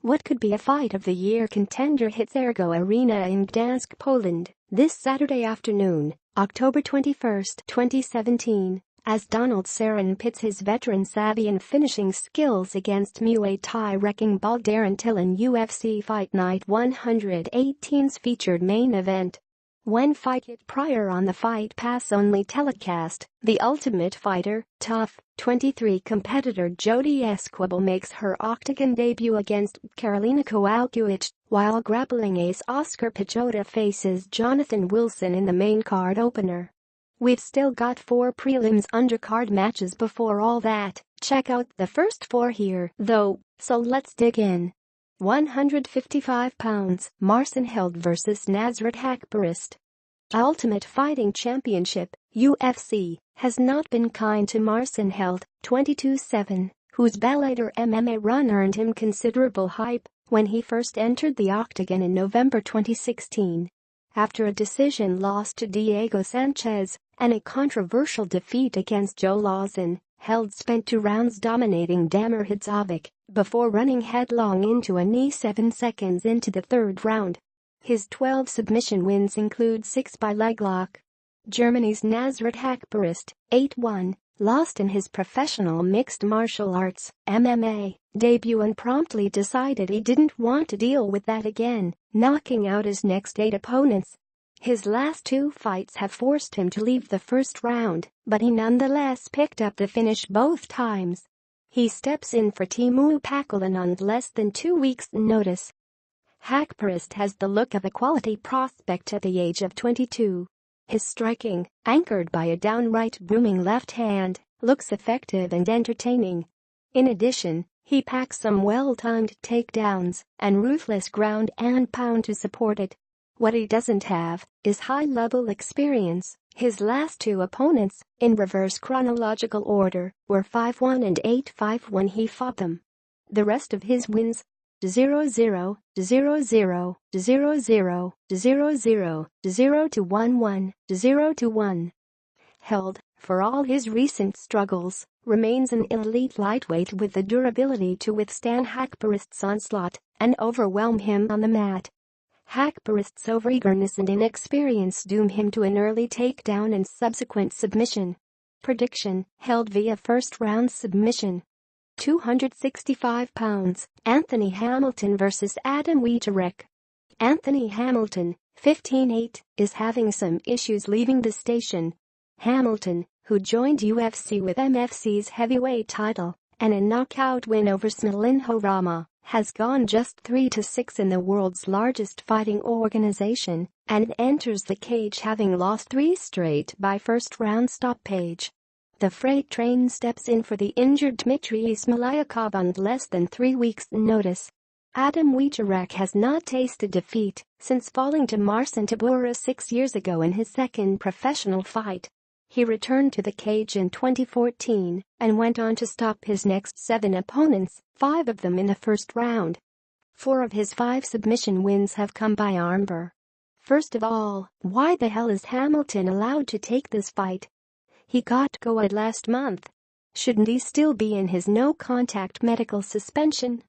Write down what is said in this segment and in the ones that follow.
What could be a Fight of the Year contender hits Ergo Arena in Gdansk, Poland, this Saturday afternoon, October 21, 2017, as Donald Cerrone pits his veteran savvy and finishing skills against Muay Thai wrecking ball Darren Till in UFC Fight Night 118's featured main event. When fight hit prior on the Fight Pass only telecast, the Ultimate Fighter, TUF, 23 competitor Jodie Esquibel makes her Octagon debut against Karolina Kowalkiewicz, while grappling ace Oskar Piechota faces Jonathan Wilson in the main card opener. We've still got 4 prelims undercard matches before all that. Check out the first 4 here, though, so let's dig in. 155 pounds, Marcin Held vs Nasrat Haqparast. Ultimate Fighting Championship, UFC, has not been kind to Marcin Held, 22-7, whose Bellator MMA run earned him considerable hype when he first entered the Octagon in November 2016. After a decision loss to Diego Sanchez and a controversial defeat against Joe Lauzon, Held spent 2 rounds dominating Damir Hadzovic before running headlong into a knee 7 seconds into the 3rd round. His 12 submission wins include 6 by leg lock. Germany's Nasrat Haqparast, 8-1, lost in his professional mixed martial arts (MMA) debut and promptly decided he didn't want to deal with that again, knocking out his next 8 opponents. His last 2 fights have forced him to leave the first round, but he nonetheless picked up the finish both times. He steps in for Teemu Packalén on less than 2 weeks' notice. Haqparast has the look of a quality prospect at the age of 22. His striking, anchored by a downright booming left hand, looks effective and entertaining. In addition, he packs some well-timed takedowns and ruthless ground and pound to support it. What he doesn't have is high-level experience. His last 2 opponents, in reverse chronological order, were 5-1 and 8-5 when he fought them. The rest of his wins: 0-0, 0-0, 0-0, 0-0, 0-1-1, 0-1. Held, for all his recent struggles, remains an elite lightweight with the durability to withstand Haqparast's onslaught and overwhelm him on the mat. Haqparast's overeagerness and inexperience doom him to an early takedown and subsequent submission. Prediction: Held via first-round submission. 265 pounds, Anthony Hamilton vs Adam Wieczorek. Anthony Hamilton, 15-8, is having some issues leaving the station. Hamilton, who joined UFC with MFC's heavyweight title and a knockout win over Smolinho Rama, has gone just 3-6 in the world's largest fighting organization and enters the cage having lost 3 straight by first-round stoppage. The freight train steps in for the injured Dmitry Ismailakov on less than 3 weeks' notice. Adam Wieczorek has not tasted defeat since falling to Marcin Tybura 6 years ago in his second professional fight. He returned to the cage in 2014 and went on to stop his next 7 opponents, 5 of them in the first round. 4 of his 5 submission wins have come by armbar. First of all, why the hell is Hamilton allowed to take this fight? He got COVID last month. Shouldn't he still be in his no-contact medical suspension?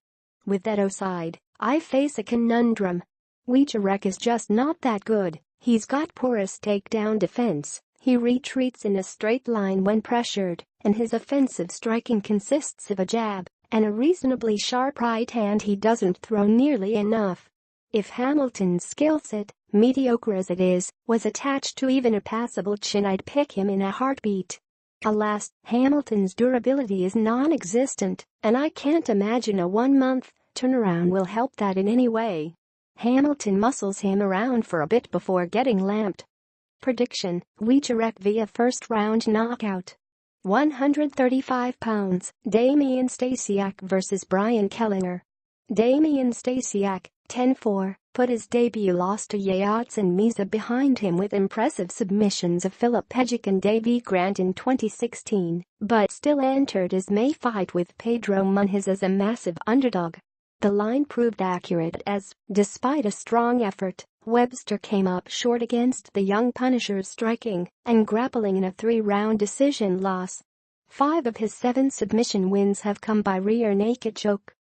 With that aside, I face a conundrum. Wieczorek is just not that good. He's got porous takedown defense. He retreats in a straight line when pressured, and his offensive striking consists of a jab and a reasonably sharp right hand he doesn't throw nearly enough. If Hamilton's skill set, mediocre as it is, was attached to even a passable chin, I'd pick him in a heartbeat. Alas, Hamilton's durability is non-existent, and I can't imagine a 1-month turnaround will help that in any way. Hamilton muscles him around for a bit before getting lamped. Prediction: Wieczorek via first-round knockout. 135 pounds, Damian Stasiak vs Brian Kelleher. Damian Stasiak, 10-4, put his debut loss to Yatsen Miza behind him with impressive submissions of Philip Pejic and Davey Grant in 2016, but still entered his May fight with Pedro Munhoz as a massive underdog. The line proved accurate as, despite a strong effort, Webster came up short against the young Punisher's striking and grappling in a 3-round decision loss. 5 of his 7 submission wins have come by rear naked choke.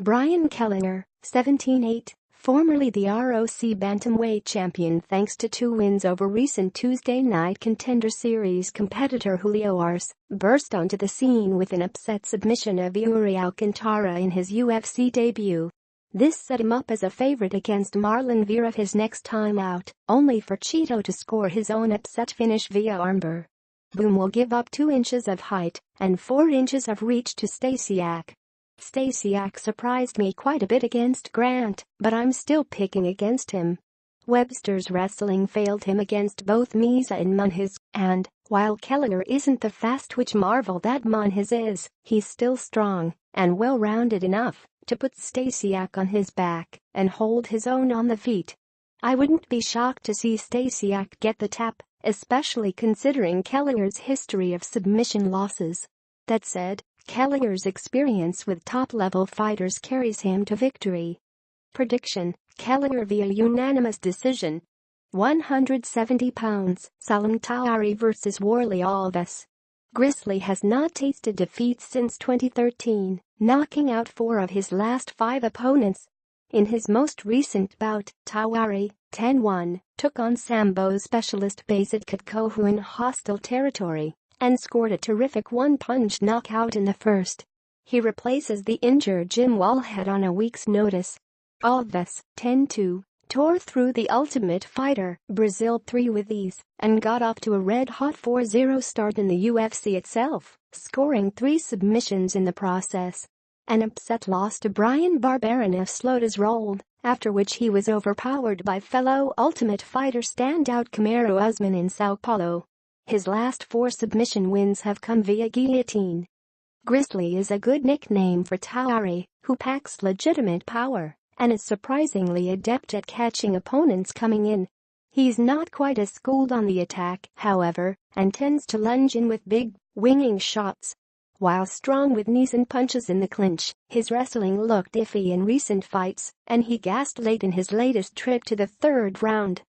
Brian Kelleher, 17-8, formerly the ROC bantamweight champion thanks to 2 wins over recent Tuesday night Contender Series competitor Julio Arce, burst onto the scene with an upset submission of Yuri Alcantara in his UFC debut. This set him up as a favorite against Marlon Vera his next time out, only for Cheeto to score his own upset finish via armbar. Boom will give up 2 inches of height and 4 inches of reach to Stasiak. Stasiak surprised me quite a bit against Grant, but I'm still picking against him. Webster's wrestling failed him against both Miza and Munhoz, and, while Kelleher isn't the fast-twitch marvel that Munhoz is, he's still strong and well-rounded enough to put Stasiak on his back and hold his own on the feet. I wouldn't be shocked to see Stasiak get the tap, especially considering Kelleher's history of submission losses. That said, Kelleher's experience with top-level fighters carries him to victory. Prediction: Kelleher via unanimous decision. 170 pounds, Salim Tauri vs. Warlley Alves. Grizzly has not tasted defeat since 2013, knocking out 4 of his last 5 opponents. In his most recent bout, Tauri, 10-1, took on Sambo specialist Based Katkohu in hostile territory and scored a terrific one-punch knockout in the first. He replaces the injured Jim Wallhead on a week's notice. Alves, 10-2, tore through the Ultimate Fighter, Brazil 3 with ease and got off to a red-hot 4-0 start in the UFC itself, scoring 3 submissions in the process. An upset loss to Brian Barberena slowed his roll, after which he was overpowered by fellow Ultimate Fighter standout Kamaru Usman in Sao Paulo. His last 4 submission wins have come via guillotine. Grizzly is a good nickname for Tauri, who packs legitimate power and is surprisingly adept at catching opponents coming in. He's not quite as schooled on the attack, however, and tends to lunge in with big, winging shots. While strong with knees and punches in the clinch, his wrestling looked iffy in recent fights, and he gassed late in his latest trip to the 3rd round.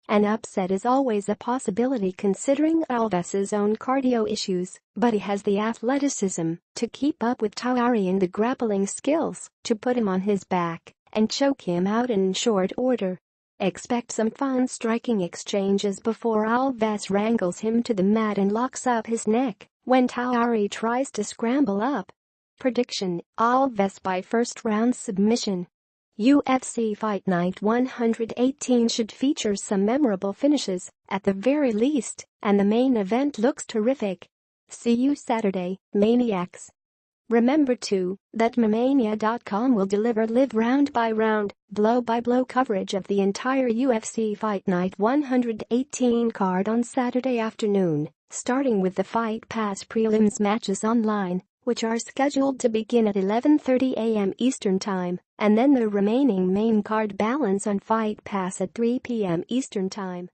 An upset is always a possibility considering Alves's own cardio issues, but he has the athleticism to keep up with Tauri and the grappling skills to put him on his back and choke him out in short order. Expect some fun striking exchanges before Alves wrangles him to the mat and locks up his neck when Tauri tries to scramble up. Prediction: Alves by first-round submission. UFC Fight Night 118 should feature some memorable finishes, at the very least, and the main event looks terrific. See you Saturday, Maniacs. Remember too, that MMania.com will deliver live round-by-round, blow-by-blow coverage of the entire UFC Fight Night 118 card on Saturday afternoon, starting with the Fight Pass Prelims matches online, which are scheduled to begin at 11:30 a.m. Eastern Time, and then the remaining main card balance on Fight Pass at 3 p.m. Eastern Time.